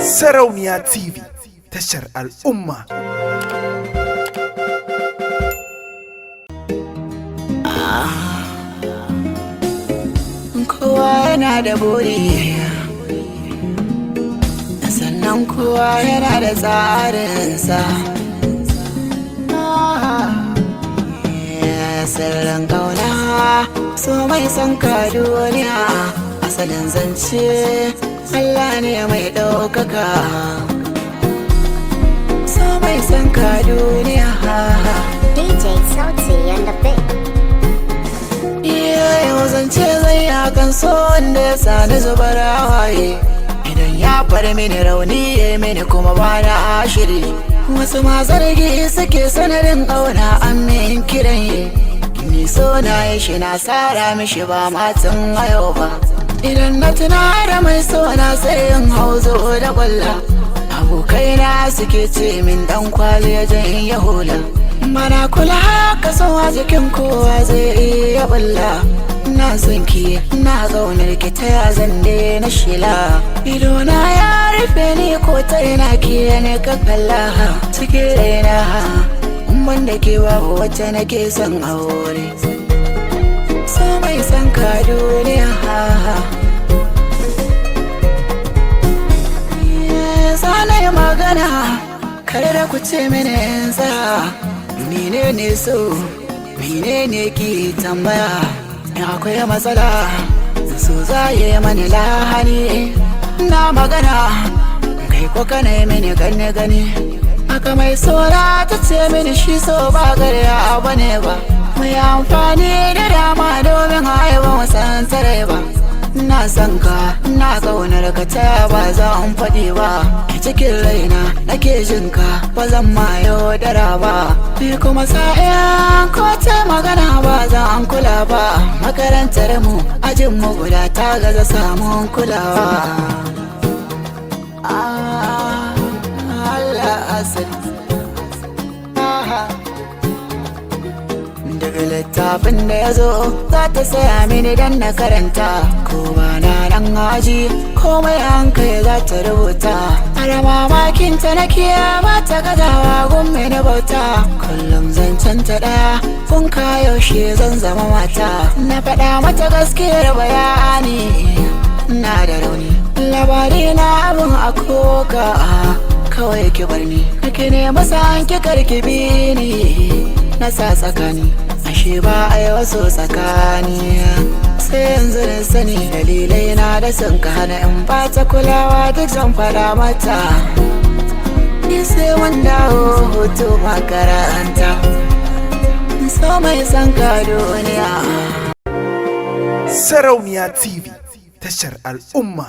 Sarauniya TV, tashar al'umma. Kowa yana da buri, sannan kowa yana da tsarinsa. Sirrin kauna so mai son ka duniya, asalin zance Allah ne mai ɗaukaka. So mai son ka duniya, DJ Sauti and the Big. yau zance zai yakan so wanda ya sani zubar hawaye. Idan ya bar mini rauni ya mini kuma ba na ashiri. Wasu ma zargi suke sanarin ƙauna an min kiran yi. Ni so na yi shi na tsara mishi ba matan hayo ba. Idan na tuna da mai so na sai in hauzo da ƙwalla. Abokaina suke ce min dan kwali ya jan ya hula. Mana kula haka so a jikin kowa zai iya bulla. Na son ki na zaunar ki ta ya zande na shila. Idona ya rufe ni ko ta ina ki ne ka kalla cikin raina. Wanda ke babu wacce nake son aure. So mai son ka duniya, sana yi magana kare da ku ce mini yanzu. Menene so, menene ki tambaya? Akwai matsala, so za yi mani lahani. Na magana, kai ko kana yi mini gani. Aka mai sora ta ce mini shi so ba garya ba ne ba. Mai amfani da dama domin haihuwa wasan tare ba. Na san ka, na ƙaunar ka ta ba za in faɗi ba. Ki cikin raina nake jin ka, ba zan ma yaudara ba. Ni kuma sa'a ko ta magana ba za an kula ba. Makarantar mu ajin mu guda ta gaza samun kulawa. Daga littafin da ya zo za ta saya mini dan na karanta. Ko ba na nan haji komai hankali za ta rubuta. Ana mamakin ta na ba ta gazawa gumme na bauta. Kullum zancen ta ɗaya kun yaushe zan zama mata. Na faɗa mata gaskiyar bayani na da rauni. Labari na abin a koka kawai ki bar ni. Kake ne masa an ki karki bi ni. Na sa tsakani ashe ba a yi wasu tsakani. Sai yanzu na sani dalilai na da sun ka hana in ba ta kulawa duk zan fada mata. Ni sai wanda hutu makaranta. So mai son ka duniya. Sarauniya TV, tashar al'umma.